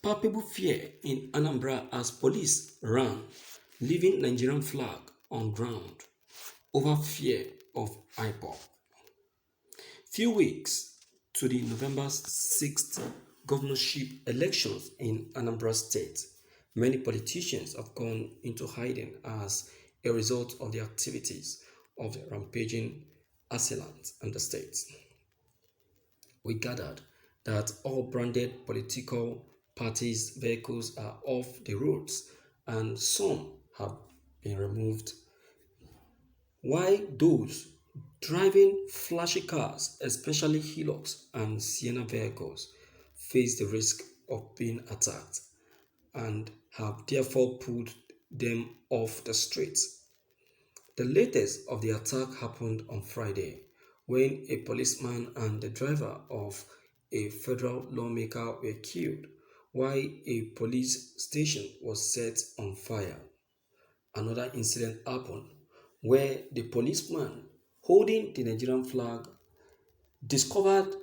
Palpable fear in Anambra as police ran, leaving Nigerian flag on ground over fear of Ipob. Few weeks to the November 6th governorship elections in Anambra State, many politicians have gone into hiding as a result of the activities of the rampaging assailants in the state. We gathered that all branded political parties' vehicles are off the roads and some have been removed, while those driving flashy cars, especially Hilux and Sienna vehicles, face the risk of being attacked and have therefore pulled them off the streets. The latest of the attack happened on Friday when a policeman and the driver of a federal lawmaker were killed while a police station was set on fire. Another incident happened where the policeman holding the Nigerian flag discovered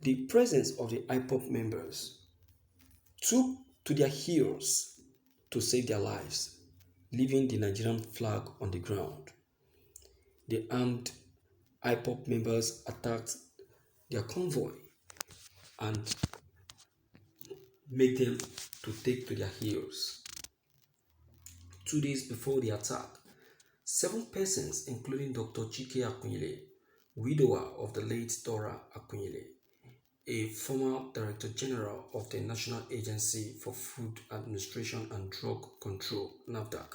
the presence of the Ipob members, took to their heels to save their lives, leaving the Nigerian flag on the ground. The armed Ipob members attacked their convoy and made them to take to their heels. 2 days before the attack, 7 persons, including Dr. Chike Akunyele, widower of the late Dora Akunyele, a former Director General of the National Agency for Food Administration and Drug Control, NAFDAC,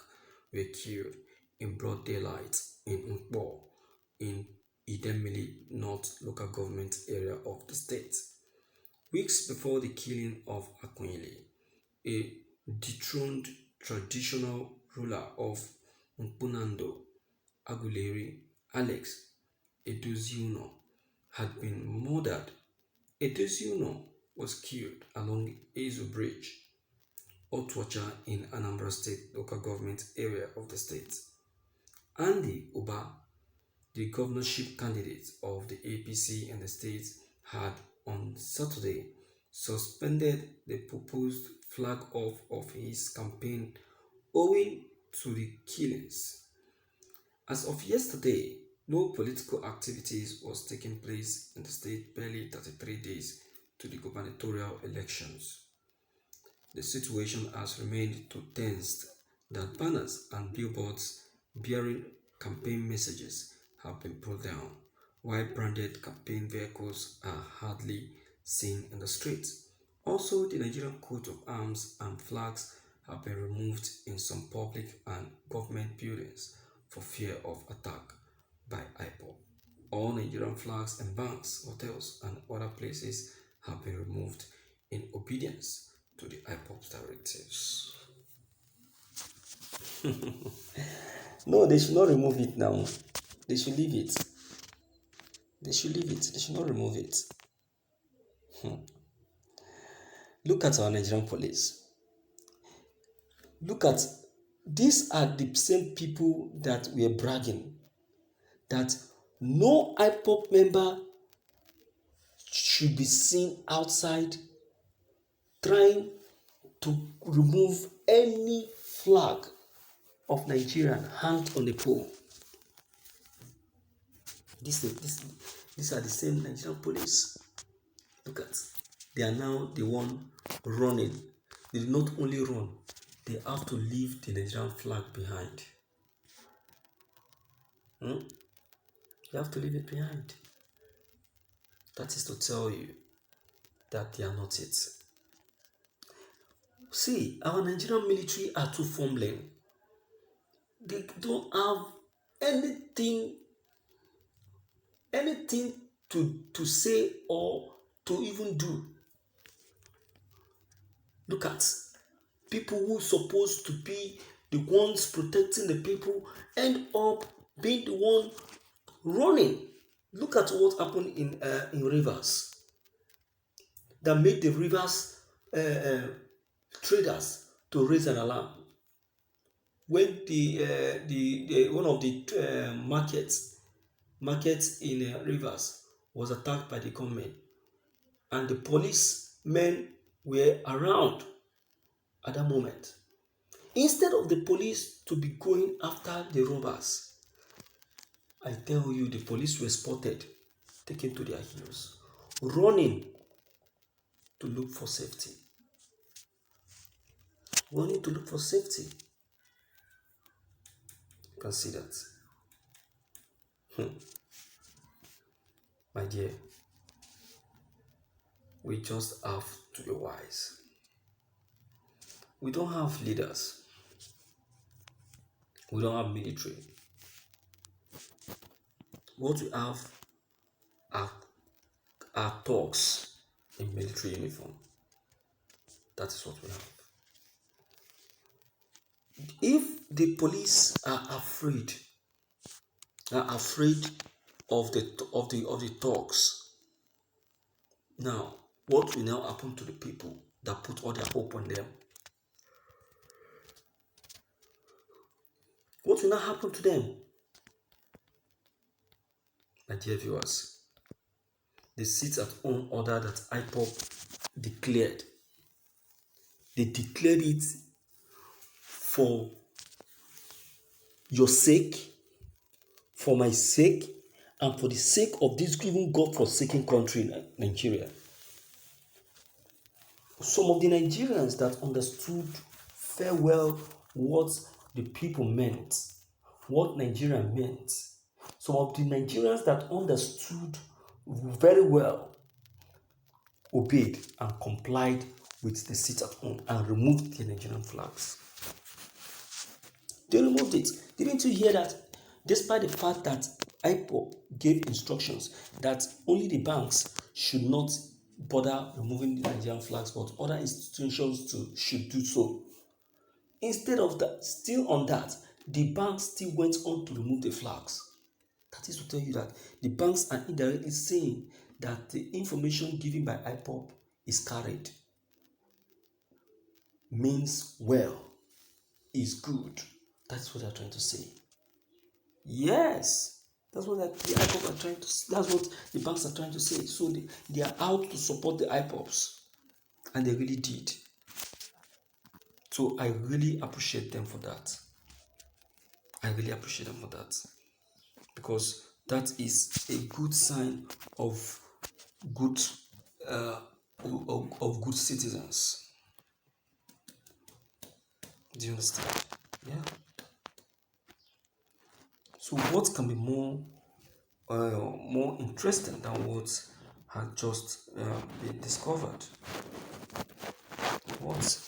were killed in broad daylight in Ipob, in Idemili North local government area of the state. Weeks before the killing of Akunyele, a dethroned traditional ruler of Mpunando, Aguleri, Alex Edoziuno, had been murdered. Edoziuno was killed along Ezo Bridge, Otwacha in Anambra State local government area of the state. Andy Uba, the governorship candidate of the APC in the state, had on Saturday suspended the proposed flag off of his campaign owing to the killings. As of yesterday, no political activities was taking place in the state barely 33 days to the gubernatorial elections. The situation has remained too tense that banners and billboards bearing campaign messages have been pulled down, while branded campaign vehicles are hardly seen in the streets. Also, the Nigerian coat of arms and flags have been removed in some public and government buildings for fear of attack by Ipob. All Nigerian flags in banks, hotels, and other places have been removed in obedience to the Ipob's directives. No, they should not remove it now. They should leave it. They should leave it. They should not remove it. Look at our Nigerian police. Look at, these are the same people that we are bragging that no Ipob member should be seen outside trying to remove any flag of Nigeria hanged on the pole. These are the same Nigerian police. Look at, they are now the one running. They do not only run, they have to leave the Nigerian flag behind. They have to leave it behind. That is to tell you that they are not it. See, our Nigerian military are too fumbling. They don't have anything to say or to even do. Look at people who are supposed to be the ones protecting the people end up being the one running. Look at what happened in Rivers that made the Rivers traders to raise an alarm when the one of the markets in Rivers was attacked by the government, and the policemen were around at that moment. Instead of the police to be going after the robbers, I tell you, the police were spotted, taken to their heels, running to look for safety. Running to look for safety. You can see that. My dear, we just have to be wise. We don't have leaders. We don't have military. What we have are thugs in military uniform. That is what we have. If the police are afraid of the thugs, now what will now happen to the people that put all their hope on them? What will now happen to them? My dear viewers, the sit-at-home order that Ipob declared, they declared it for your sake, for my sake, and for the sake of this even God-forsaken country, Nigeria. Some of the Nigerians that understood very well what the people meant, what Nigeria meant, some of the Nigerians that understood very well obeyed and complied with the sit-at-home and removed the Nigerian flags. They removed it. Didn't you hear that? Despite the fact that Ipob gave instructions that only the banks should not bother removing the Nigerian flags, but other institutions should do so. Instead of that, still on that, the banks still went on to remove the flags. That is to tell you that the banks are indirectly saying that the information given by Ipob is carried. Means well, is good. That's what they're trying to say. Yes, that's what the Ipob are trying to. That's what the banks are trying to say. So they are out to support the Ipobs, and they really did. So I really appreciate them for that. I really appreciate them for that, because that is a good sign of good good citizens. Do you understand? Yeah. So what can be more interesting than what had just been discovered? What?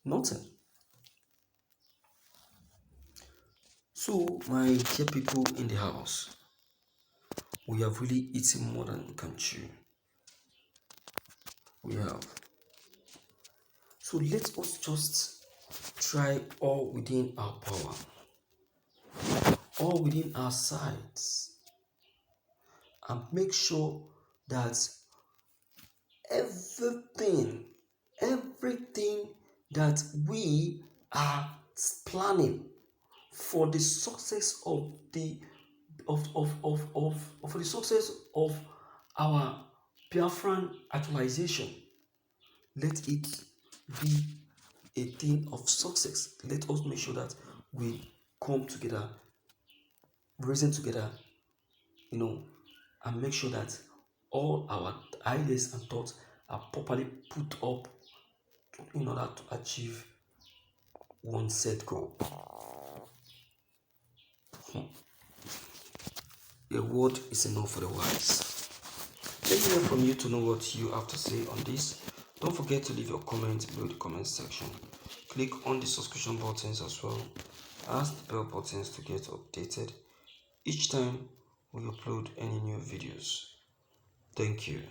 Nothing. So, my dear people in the house, we have really eaten more than we can chew. We have. So let us just try all within our power, all within our sides, and make sure that everything that we are planning for the success of for the success of our Biafran actualization, let it be a thing of success. Let us make sure that we come together, reason together, and make sure that all our ideas and thoughts are properly put up in order to achieve one set goal. A word is enough for the wise. Let me hear from you to know what you have to say on this. Don't forget to leave your comments below the comment section. Click on the subscription buttons as well as the bell buttons to get updated each time we upload any new videos. Thank you.